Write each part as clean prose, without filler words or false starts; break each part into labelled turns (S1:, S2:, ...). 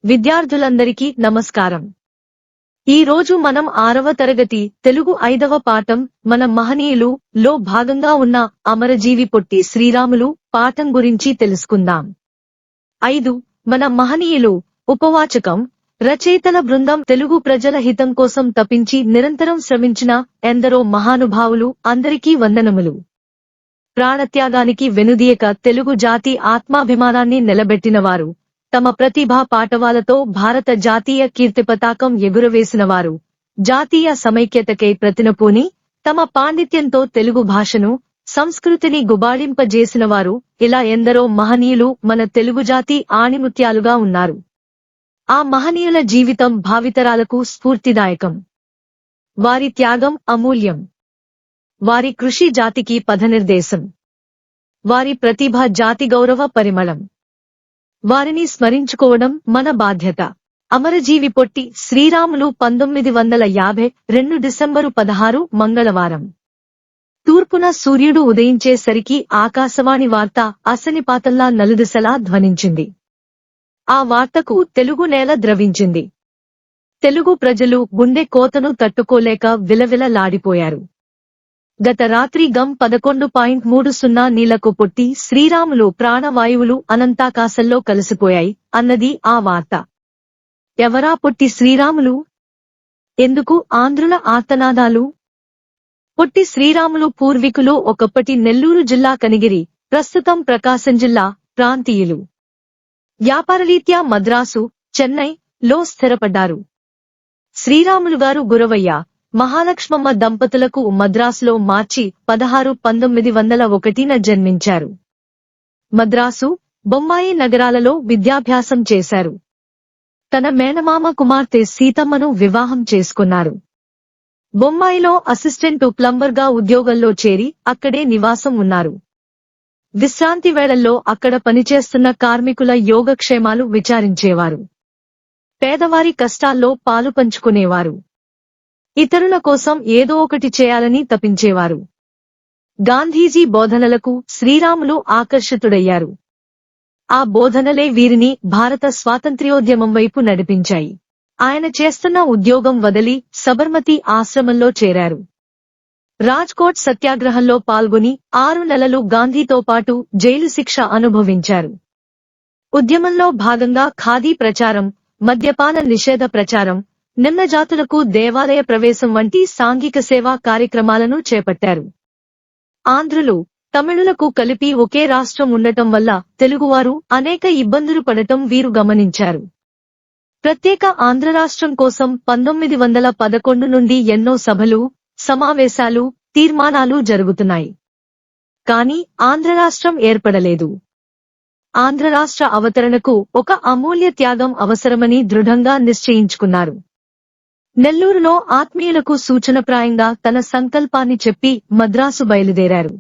S1: విద్యార్థులందరికీ నమస్కారం. ఈ రోజు మనం 6వ తరగతి తెలుగు 5వ పాఠం మన మహనీయులు లో భాగంగా ఉన్న అమరజీవి పొట్టి శ్రీరాములు పాఠం గురించి తెలుసుకుందాం. 5 మన మహనీయులు ఉపవాచకం రచయితల బృందం తెలుగు ప్రజల హితం కోసం తపించి నిరంతరం శ్రమించిన ఎందరో మహానుభావులు అందరికీ వందనములు. ప్రాణత్యాగానికి వెనుదీయక తెలుగు జాతి ఆత్మాభిమానాన్ని నిలబెట్టినవారు, తమ ప్రతిభా పాటవాలతో భారత జాతీయ కీర్తిపతాకం ఎగురవేసినవారు, జాతీయ సమైక్యతకై ప్రతినపూని తమ పాండిత్యంతో తెలుగు భాషను, సంస్కృతిని గుబాళింపజేసినవారు, ఇలా ఎందరో మహనీయులు మన తెలుగు జాతి ఆణిముత్యాలుగా ఉన్నారు. ఆ మహనీయుల జీవితం భావితరాలకు స్ఫూర్తిదాయకం. వారి త్యాగం అమూల్యం. వారి కృషి జాతికి పథనిర్దేశం. వారి ప్రతిభ జాతి గౌరవ పరిమళం. వారిని స్మరించుకోవడం మన బాధ్యత. అమరజీవి పొట్టి శ్రీరాములు 1952 డిసెంబరు 16 మంగళవారం. తూర్పున సూర్యుడు ఉదయించేసరికి ఆకాశవాణి వార్త అసనిపాతంలా నలుదిశలా ధ్వనించింది. ఆ వార్తకు తెలుగు నేల ద్రవించింది. తెలుగు ప్రజలు గుండె కోతను తట్టుకోలేక విలవిలలాడిపోయారు. గత రాత్రి గం 11.30 నీళ్లకు పొట్టి శ్రీరాములు ప్రాణవాయువులు అనంతాకాశంలో కలిసిపోయాయి అన్నది ఆ వార్త. ఎవరా పొట్టి శ్రీరాములు? ఎందుకు ఆంధ్రుల ఆర్తనాదాలు? పొట్టి శ్రీరాములు పూర్వీకులు ఒకప్పటి నెల్లూరు జిల్లా కనిగిరి, ప్రస్తుతం ప్రకాశం జిల్లా ప్రాంతీయులు. వ్యాపారరీత్యా మద్రాసు, చెన్నై లో స్థిరపడ్డారు. శ్రీరాములుగారు గురవయ్య, మహాలక్ష్మమ్మ దంపతులకు మద్రాసులో మార్చి 16, 1901న జన్మించారు. మద్రాసు, బొంబాయి నగరాలలో విద్యాభ్యాసం చేశారు. తన మేనమామ కుమార్తె సీతమ్మను వివాహం చేసుకున్నారు. బొంబాయిలో అసిస్టెంటు ప్లంబర్గా ఉద్యోగంలో చేరి అక్కడే నివాసం ఉన్నారు. విశ్రాంతి వేళల్లో అక్కడ పనిచేస్తున్న కార్మికుల యోగక్షేమాలు విచారించేవారు. పేదవారి కష్టాల్లో పాలు పంచుకునేవారు. ఇతరుల కోసం ఏదో ఒకటి చేయాలని తపించేవారు. గాంధీజీ బోధనలకు శ్రీరాములు ఆకర్షితుడయ్యారు. ఆ బోధనలే వీరిని భారత స్వాతంత్ర్యోద్యమం వైపు నడిపించాయి. ఆయన చేస్తున్న ఉద్యోగం వదిలి సబర్మతి ఆశ్రమంలో చేరారు. రాజ్కోట్ సత్యాగ్రహంలో పాల్గొని 6 నెలలు గాంధీతో పాటు జైలు శిక్ష అనుభవించారు. ఉద్యమంలో భాగంగా ఖాదీ ప్రచారం, మద్యపాన నిషేధ ప్రచారం, నిమ్నజాతులకు దేవాలయ ప్రవేశం వంటి సాంఘిక సేవా కార్యక్రమాలను చేపట్టారు. ఆంధ్రులు, తమిళులకు కలిపి ఒకే రాష్ట్రం ఉండటం వల్ల తెలుగువారు అనేక ఇబ్బందులు పడటం వీరు గమనించారు. ప్రత్యేక ఆంధ్రరాష్ట్రం కోసం 1911 నుండి ఎన్నో సభలు, సమావేశాలు, తీర్మానాలు జరుగుతున్నాయి. కానీ ఆంధ్రరాష్ట్రం ఏర్పడలేదు. ఆంధ్రరాష్ట్ర అవతరణకు ఒక అమూల్య త్యాగం అవసరమని దృఢంగా నిశ్చయించుకున్నారు. నెల్లూరులో ఆత్మీయులకు సూచనప్రాయంగా తన సంకల్పాన్ని చెప్పి మద్రాసు బయలుదేరారు.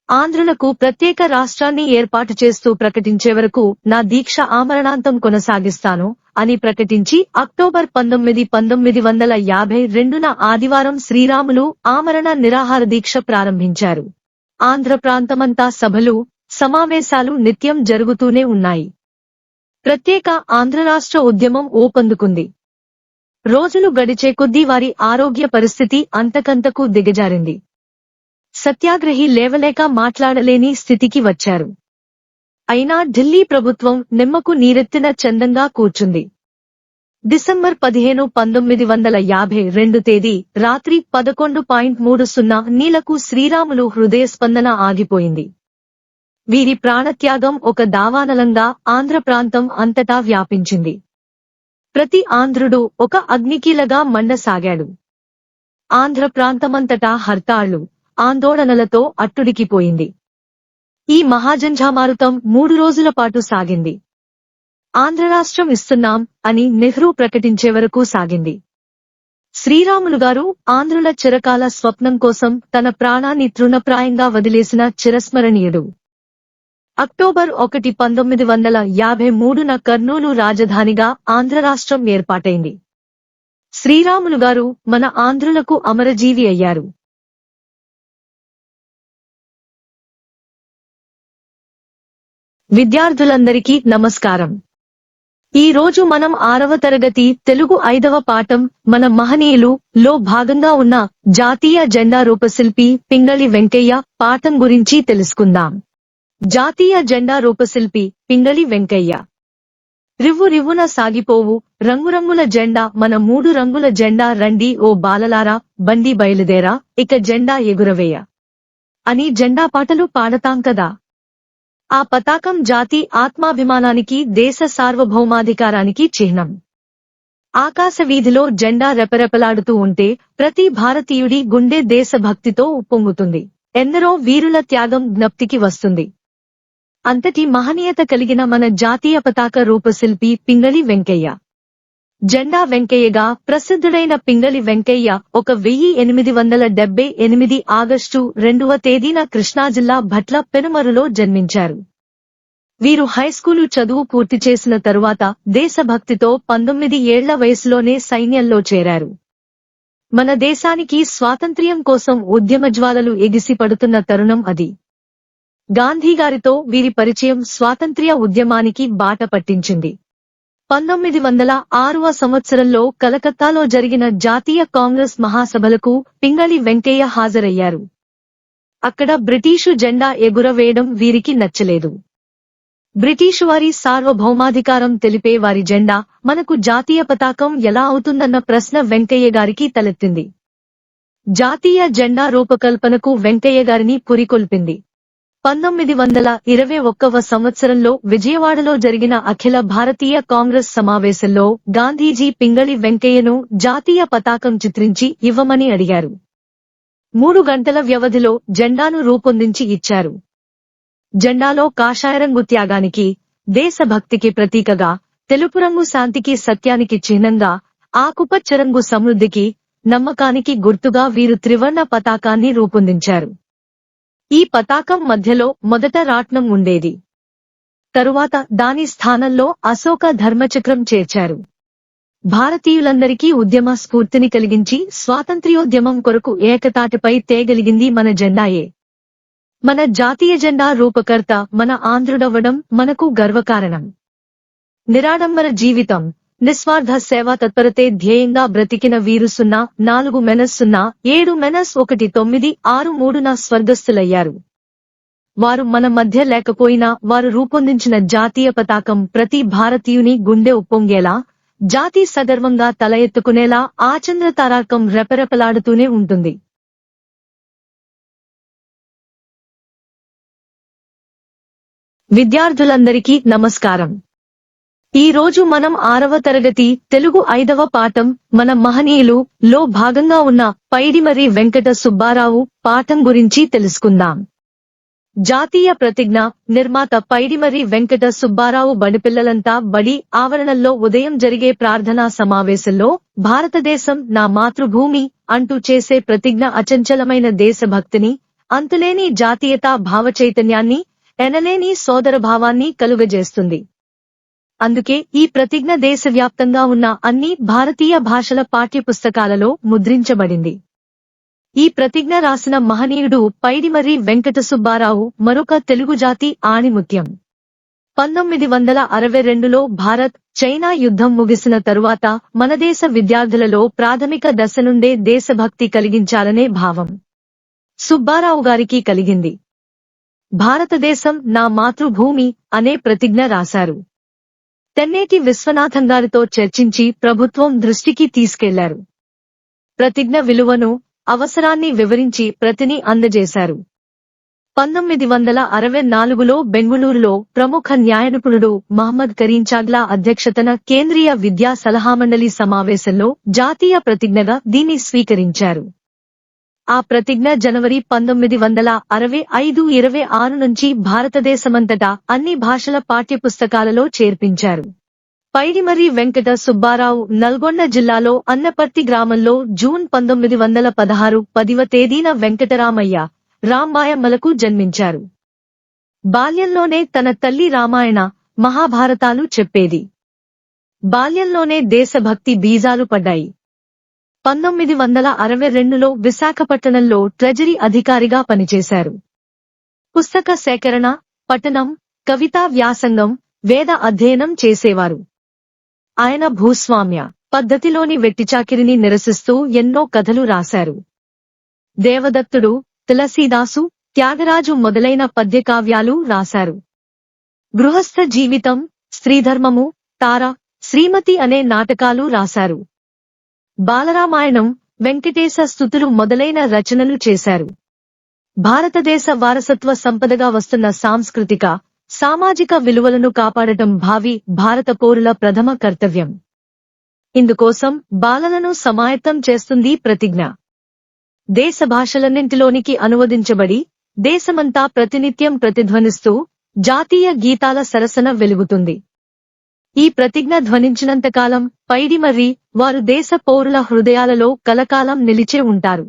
S1: ఆంధ్రులకు ప్రత్యేక రాష్ట్రాన్ని ఏర్పాటు చేస్తూ ప్రకటించే వరకు నా దీక్ష ఆమరణాంతం కొనసాగిస్తాను అని ప్రకటించి అక్టోబర్ 19, 1952న ఆదివారం శ్రీరాములు ఆమరణ నిరాహార దీక్ష ప్రారంభించారు. ఆంధ్ర ప్రాంతమంతా సభలు, సమావేశాలు నిత్యం జరుగుతూనే ఉన్నాయి. ప్రత్యేక ఆంధ్రరాష్ట్ర ఉద్యమం ఊపందుకుంది. రోజులు గడిచే కొద్దీ వారి ఆరోగ్య పరిస్థితి అంతకంతకు దిగజారింది. సత్యాగ్రహి లేవలేక మాట్లాడలేని స్థితికి వచ్చారు. అయినా ఢిల్లీ ప్రభుత్వం నిమ్మకు నీరెత్తిన చందంగా కూర్చుంది. డిసెంబర్ 15, 1952 తేదీ రాత్రి 11.30 నీళ్లకు శ్రీరాములు హృదయస్పందన ఆగిపోయింది. వీరి ప్రాణత్యాగం ఒక దావానలంగా ఆంధ్ర ప్రాంతం అంతటా వ్యాపించింది. ప్రతి ఆంధ్రుడు ఒక అగ్నికీలగా మండసాగాడు. ఆంధ్ర ప్రాంతమంతటా హర్తాళ్లు, ఆందోళనలతో అట్టుడికిపోయింది. ఈ మహాజంఝామారుతం 3 రోజుల పాటు సాగింది. ఆంధ్రరాష్ట్రం ఇస్తున్నాం అని నెహ్రూ ప్రకటించే వరకు సాగింది. శ్రీరాములుగారు ఆంధ్రుల చిరకాల స్వప్నం కోసం తన ప్రాణాన్ని తృణప్రాయంగా వదిలేసిన చిరస్మరణీయుడు. అక్టోబర్ 1, 1953న కర్నూలు రాజధానిగా ఆంధ్రరాష్ట్రం ఏర్పాటైంది. శ్రీరాములుగారు మన ఆంధ్రులకు అమరజీవి అయ్యారు. విద్యార్థులందరికీ నమస్కారం. ఈ రోజు మనం 6వ తరగతి తెలుగు 5వ పాఠం మన మహనీయులు లో భాగంగా ఉన్న జాతీయ జెండా రూపశిల్పి పింగళి వెంకయ్య పాఠం గురించి తెలుసుకుందాం. జాతీయ జెండా రూపశిల్పి పింగళి వెంకయ్య. రివ్వు రివ్వున సాగిపోవు రంగురంగుల జెండా మన 3 రంగుల జెండా రండి ఓ బాలలారా బండి బయలుదేరా ఇక జెండా ఎగురవేయ అని జెండా పాటలు పాడతాం కదా. ఆ పతాకం జాతి ఆత్మాభిమానానికి దేశ సార్వభౌమాధికారానికి చిహ్నం. ఆకాశ వీధిలో జెండా రెపరెపలాడుతూ ఉంటే ప్రతి భారతీయుడి గుండె దేశభక్తితో ఉప్పొంగుతుంది. ఎందరో వీరుల త్యాగం జ్ఞప్తికి వస్తుంది. అంతటి మహనీయత కలిగిన మన జాతీయ పతాక రూపశిల్పి పింగళి వెంకయ్య. జెండా వెంకయ్యగా ప్రసిద్ధుడైన పింగళి వెంకయ్య 1878 ఆగస్టు 2వ తేదీన కృష్ణా జిల్లా భట్ల పెనుమరులో జన్మించారు. వీరు హైస్కూలు చదువు పూర్తి చేసిన తరువాత దేశభక్తితో 19 ఏళ్ల వయసులోనే సైన్యంలో చేరారు. మన దేశానికి స్వాతంత్ర్యం కోసం ఉద్యమజ్వాలలు ఎగిసిపడుతున్న తరుణం అది. గాంధీగారితో వీరి పరిచయం స్వాతంత్ర్య ఉద్యమానికి బాట పట్టించింది. 1906వ సంవత్సరంలో కలకత్తాలో జరిగిన జాతీయ కాంగ్రెస్ మహాసభలకు పింగళి వెంకయ్య హాజరయ్యారు. అక్కడ బ్రిటీషు జెండా ఎగురవేయడం వీరికి నచ్చలేదు. బ్రిటీషు వారి సార్వభౌమాధికారం తెలిపే వారి జెండా మనకు జాతీయ పతాకం ఎలా అవుతుందన్న ప్రశ్న వెంకయ్య గారికి తలెత్తింది. జాతీయ జెండా రూపకల్పనకు వెంకయ్య గారిని పురికొల్పింది. 1921వ సంవత్సరంలో విజయవాడలో జరిగిన అఖిల భారతీయ కాంగ్రెస్ సమావేశంలో గాంధీజీ పింగళి వెంకయ్యను జాతీయ పతాకం చిత్రించి ఇవ్వమని అడిగారు. 3 గంటల వ్యవధిలో జెండాను రూపొందించి ఇచ్చారు. జెండాలో కాషాయరంగు త్యాగానికి, దేశభక్తికి ప్రతీకగా, తెలుపు రంగు శాంతికి సత్యానికి చిహ్నంగా, ఆకుపచ్చ రంగు సమృద్ధికి, నమ్మకానికి గుర్తుగా వీరు త్రివర్ణ పతాకాన్ని రూపొందించారు. ఈ పతాకం మధ్యలో మొదట రాట్నం ఉండేది. తరువాత దాని స్థానంలో అశోక ధర్మచక్రం చేర్చారు. భారతీయులందరికీ ఉద్యమ స్ఫూర్తిని కలిగించి స్వాతంత్ర్యోద్యమం కొరకు ఏకతాటిపై తేగలిగింది మన జెండాయే. మన జాతీయ జెండా రూపకర్త మన ఆంధ్రుడవ్వడం మనకు గర్వకారణం. నిరాడంబర జీవితం, నిస్వార్థ సేవా తత్పరతే ధ్యేయంగా బ్రతికిన వీరు 04-07-1963న స్వర్గస్థులయ్యారు. వారు మన మధ్య లేకపోయినా వారు రూపొందించిన జాతీయ పతాకం ప్రతి భారతీయుని గుండె ఉప్పొంగేలా, జాతి సగర్వంగా తల ఎత్తుకునేలా ఆచంద్రతారార్కం రెపరెపలాడుతూనే ఉంటుంది. విద్యార్థులందరికీ నమస్కారం. ఈ రోజు మనం 6వ తరగతి తెలుగు 5వ పాఠం మన మహనీయులు లో భాగంగా ఉన్న పైడిమర్రి వెంకట సుబ్బారావు పాఠం గురించి తెలుసుకుందాం. జాతీయ ప్రతిజ్ఞ నిర్మాత పైడిమర్రి వెంకట సుబ్బారావు బడిపిల్లలంతా బడి ఆవరణల్లో ఉదయం జరిగే ప్రార్థనా సమావేశంలో భారతదేశం నా మాతృభూమి అంటూ చేసే ప్రతిజ్ఞ అచంచలమైన దేశభక్తిని, అంతులేని జాతీయతా భావచైతన్యాన్ని, ఎనలేని సోదరభావాన్ని కలుగజేస్తుంది. అందుకే ఈ ప్రతిజ్ఞ దేశవ్యాప్తంగా ఉన్న అన్ని భారతీయ భాషల పాఠ్యపుస్తకాలలో ముద్రించబడింది. ఈ ప్రతిజ్ఞ రాసిన మహనీయుడు పైడిమర్రి వెంకట సుబ్బారావు మరొక తెలుగు జాతి ఆణిముత్యం. 1962లో భారత్ చైనా యుద్ధం ముగిసిన తరువాత మన దేశ విద్యార్థులలో ప్రాథమిక దశ నుండే దేశభక్తి కలిగించాలనే భావం సుబ్బారావు గారికి కలిగింది. భారతదేశం నా మాతృభూమి అనే ప్రతిజ్ఞ రాశారు. తెన్నేటి విశ్వనాథం గారితో చర్చించి ప్రభుత్వం దృష్టికి తీసుకెళ్లారు. ప్రతిజ్ఞ విలువను, అవసరాన్ని వివరించి ప్రతిని అందజేశారు. 1964లో బెంగుళూరులో ప్రముఖ న్యాయనిపుణుడు మహ్మద్ కరీం చాగ్లా అధ్యక్షతన కేంద్రీయ విద్యా సలహామండలి సమావేశంలో జాతీయ ప్రతిజ్ఞగా దీన్ని స్వీకరించారు. ఆ ప్రతిజ్ఞ జనవరి 1965-26 నుంచి భారతదేశమంతటా అన్ని భాషల పాఠ్యపుస్తకాలలో చేర్పించారు. పైడిమర్రి వెంకట సుబ్బారావు నల్గొండ జిల్లాలో అన్నపర్తి గ్రామంలో జూన్ 1916 10వ తేదీన వెంకటరామయ్య, రాంబాయమ్మలకు జన్మించారు. బాల్యంలోనే తన తల్లి రామాయణ, మహాభారతాలు చెప్పేది. బాల్యంలోనే దేశభక్తి బీజాలు పడ్డాయి. 1962లో విశాఖపట్టణంలో ట్రెజరీ అధికారిగా పనిచేశారు. పుస్తక సేకరణ, పఠనం, కవితా వ్యాసంగం, వేద అధ్యయనం చేసేవారు. ఆయన భూస్వామ్య పద్ధతిలోని వెట్టిచాకిరిని నిరసిస్తూ ఎన్నో కథలు రాశారు. దేవదత్తుడు, తులసీదాసు, త్యాగరాజు మొదలైన పద్యకావ్యాలు రాశారు. గృహస్థ జీవితం, స్త్రీధర్మము, తార, శ్రీమతి అనే నాటకాలు రాశారు. బాలరామాయణం, వెంకటేశ స్తుతులు మొదలైన రచనలు చేశారు. భారతదేశ వారసత్వ సంపదగా వస్తున్న సాంస్కృతిక, సామాజిక విలువలను కాపాడటం భావి భారత పౌరుల ప్రథమ కర్తవ్యం. ఇందుకోసం బాలలను సమాయత్తం చేస్తుంది ప్రతిజ్ఞ. దేశ భాషలన్నింటిలోనికి అనువదించబడి దేశమంతా ప్రతినిత్యం ప్రతిధ్వనిస్తూ జాతీయ గీతాల సరసన వెలుగుతుంది. ఈ ప్రతిజ్ఞ ధ్వనించినంతకాలం పైడిమర్రి వారు దేశ పౌరుల హృదయాలలో కలకాలం నిలిచే ఉంటారు.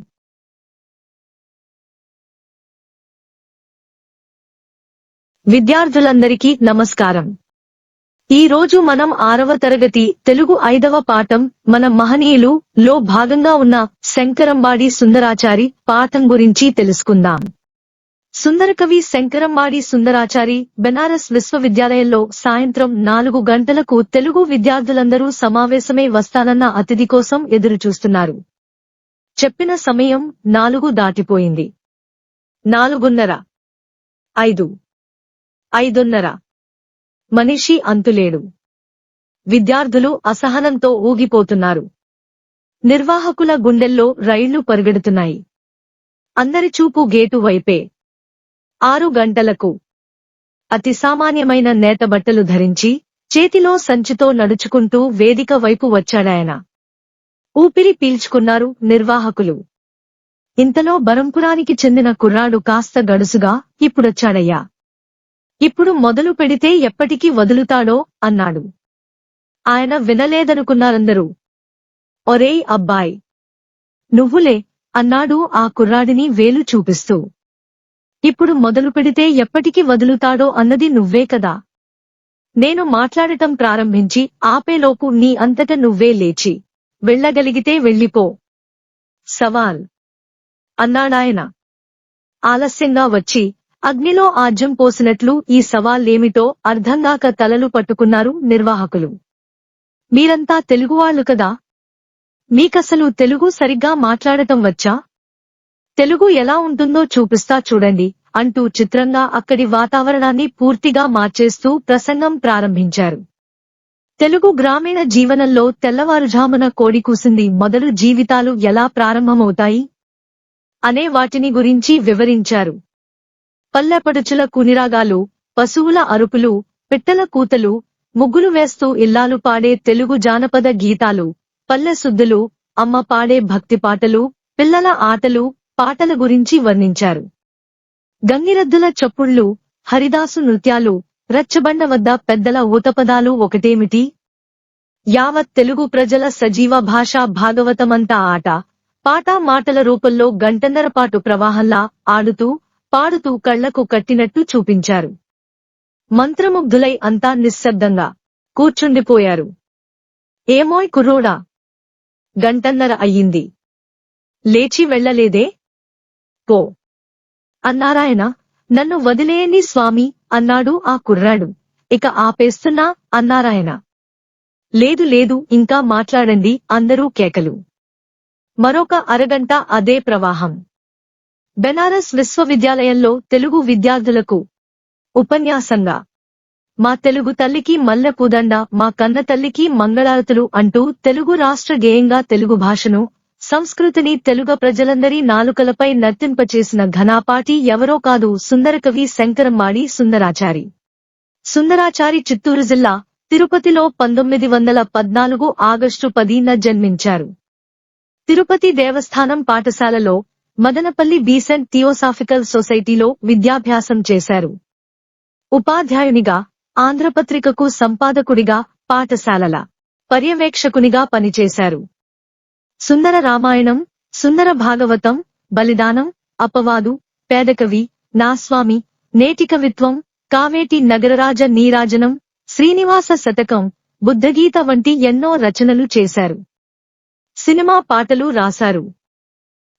S1: విద్యార్థులందరికీ నమస్కారం. ఈ రోజు మనం 6వ తరగతి తెలుగు 5వ పాఠం మన మహనీయులు లో భాగంగా ఉన్న శంకరంబాడి సుందరాచారి పాఠం గురించి తెలుసుకుందాం. సుందరకవి శంకరంబాడి సుందరాచారి బెనారస్ విశ్వవిద్యాలయంలో సాయంత్రం 4 గంటలకు తెలుగు విద్యార్థులందరూ సమావేశమై వస్తానన్న అతిథి కోసం ఎదురుచూస్తున్నారు. చెప్పిన సమయం 4 దాటిపోయింది. 4:30, 5, 5:30. మనిషి అంతులేడు. విద్యార్థులు అసహనంతో ఊగిపోతున్నారు. నిర్వాహకుల గుండెల్లో రైళ్లు పరిగెడుతున్నాయి. అందరి చూపు గేటు వైపే. 6 గంటలకు అతి సామాన్యమైన నేత బట్టలు ధరించి చేతిలో సంచితో నడుచుకుంటూ వేదిక వైపు వచ్చాడాయన. ఊపిరి పీల్చుకున్నారు నిర్వాహకులు. ఇంతలో బరంపురానికి చెందిన కుర్రాడు కాస్త గడుసుగా, ఇప్పుడొచ్చాడయ్యా, ఇప్పుడు మొదలు పెడితే ఎప్పటికి వదులుతాడో అన్నాడు. ఆయన వినలేదనుకున్నారందరూ. ఒరేయ్ అబ్బాయ్, నువ్వులే అన్నాడు ఆ కుర్రాడిని వేలు చూపిస్తూ. ఇప్పుడు మొదలు పెడితే ఎప్పటికి వదులుతాడో అన్నది నువ్వే కదా. నేను మాట్లాడటం ప్రారంభించి ఆపేలోపు నీ అంతట నువ్వే లేచి వెళ్ళగలిగితే వెళ్ళిపో. సవాల్ అన్నాడాయన. ఆలస్యంగా వచ్చి అగ్నిలో ఆజ్యం పోసినట్లు ఈ సవాలేమిటో అర్థంగాక తలలు పట్టుకున్నారు నిర్వాహకులు. మీరంతా తెలుగువాళ్లు కదా, మీకసలు తెలుగు సరిగ్గా మాట్లాడటం వచ్చా? తెలుగు ఎలా ఉంటుందో చూపిస్తా చూడండి అంటూ చిత్రంగా అక్కడి వాతావరణాన్ని పూర్తిగా మార్చేస్తూ ప్రసంగం ప్రారంభించారు. తెలుగు గ్రామీణ జీవనంలో తెల్లవారుజామున కోడి కూసింది మొదలు జీవితాలు ఎలా ప్రారంభమవుతాయి అనే వాటిని గురించి వివరించారు. పల్లెపడుచుల కునిరాగాలు, పశువుల అరుపులు, పిట్టల కూతలు, ముగ్గులు వేస్తూ ఇల్లాలు పాడే తెలుగు జానపద గీతాలు, పల్లె సుద్దులు, అమ్మ పాడే భక్తి పాటలు, పిల్లల ఆటలు పాటల గురించి వర్ణించారు. గంగిరెద్దుల చప్పుళ్లు, హరిదాసు నృత్యాలు, రచ్చబండ వద్ద పెద్దల ఊతపదాలు ఒకటేమిటి? యావత్ తెలుగు ప్రజల సజీవ భాషా భాగవతమంతా ఆట, పాట మాటల రూపంలో గంటన్నరపాటు ప్రవాహంలా ఆడుతూ పాడుతూ కళ్లకు కట్టినట్టు చూపించారు. మంత్రముగ్ధులై అంతా నిశ్శబ్దంగా కూర్చుండిపోయారు. ఏమోయ్ కుర్రోడా, గంటన్నర అయ్యింది, లేచి వెళ్లలేదే? పో అన్నారాయన. నన్ను వదిలేయండి స్వామి అన్నాడు ఆ కుర్రాడు. ఇక ఆపేస్తున్నా అన్నారాయన. లేదు లేదు, ఇంకా మాట్లాడండి అందరూ కేకలు. మరొక అరగంట అదే ప్రవాహం. బెనారస్ విశ్వవిద్యాలయంలో తెలుగు విద్యార్థులకు ఉపన్యాసంగా మా తెలుగు తల్లికి మల్లెపూదండ, మా కన్న తల్లికి మంగళారతులు అంటూ తెలుగు రాష్ట్ర గేయంగా తెలుగు భాషను, సంస్కృతిని తెలుగు ప్రజలందరి నాలుకలపై నర్తింపచేసిన ఘనాపాటి ఎవరో కాదు, సుందరకవి శంకరంబాడి సుందరాచారి. సుందరాచారి చిత్తూరు జిల్లా తిరుపతిలో 1914 ఆగస్టు 10న జన్మించారు. తిరుపతి దేవస్థానం పాఠశాలలో, మదనపల్లి బీసెంట్ థియోసాఫికల్ సొసైటీలో విద్యాభ్యాసం చేశారు. ఉపాధ్యాయునిగా, ఆంధ్రపత్రికకు సంపాదకుడిగా, పాఠశాలల పర్యవేక్షకునిగా పనిచేశారు. సుందర రామాయణం, సుందర భాగవతం, బలిదానం, అపవాదు, పేదకవి, నాస్వామి, నేటి కవిత్వం, కావేటి నగరరాజ నీరాజనం, శ్రీనివాస శతకం, బుద్ధగీత వంటి ఎన్నో రచనలు చేశారు. సినిమా పాటలు రాశారు.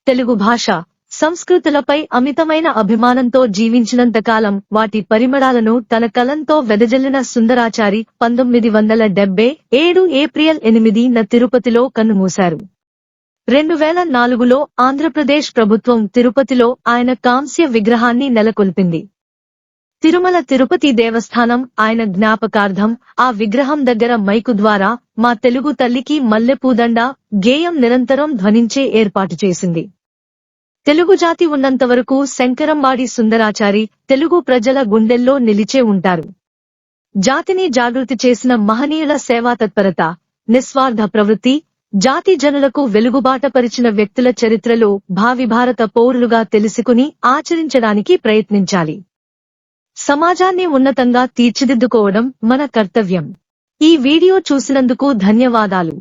S1: తెలుగు భాష, సంస్కృతులపై అమితమైన అభిమానంతో జీవించినంతకాలం వాటి పరిమళాలను తన కలంతో వెదజల్లిన సుందరాచారి 1977 ఏప్రిల్ 8న తిరుపతిలో కన్నుమూశారు. 2004లో ఆంధ్రప్రదేశ్ ప్రభుత్వం తిరుపతిలో ఆయన కాంస్య విగ్రహాన్ని నెలకొల్పింది. తిరుమల తిరుపతి దేవస్థానం ఆయన జ్ఞాపకార్థం ఆ విగ్రహం దగ్గర మైకు ద్వారా మా తెలుగు తల్లికి మల్లెపూదండ గేయం నిరంతరం ధ్వనించే ఏర్పాటు చేసింది. తెలుగు జాతి ఉన్నంతవరకు శంకరంబాడి సుందరాచారి తెలుగు ప్రజల గుండెల్లో నిలిచే ఉంటారు. జాతిని జాగృతి చేసిన మహనీయుల సేవాతత్పరత, నిస్వార్థ ప్రవృత్తి, జాతి జనులకు వెలుగుబాట పరిచిన వ్యక్తుల చరిత్రలో భావి భారత పౌరులుగా తెలుసుకుని ఆచరించడానికి ప్రయత్నించాలి. సమాజాన్ని ఉన్నతంగా తీర్చిదిద్దుకోవడం మన కర్తవ్యం. ఈ వీడియో చూసినందుకు ధన్యవాదాలు.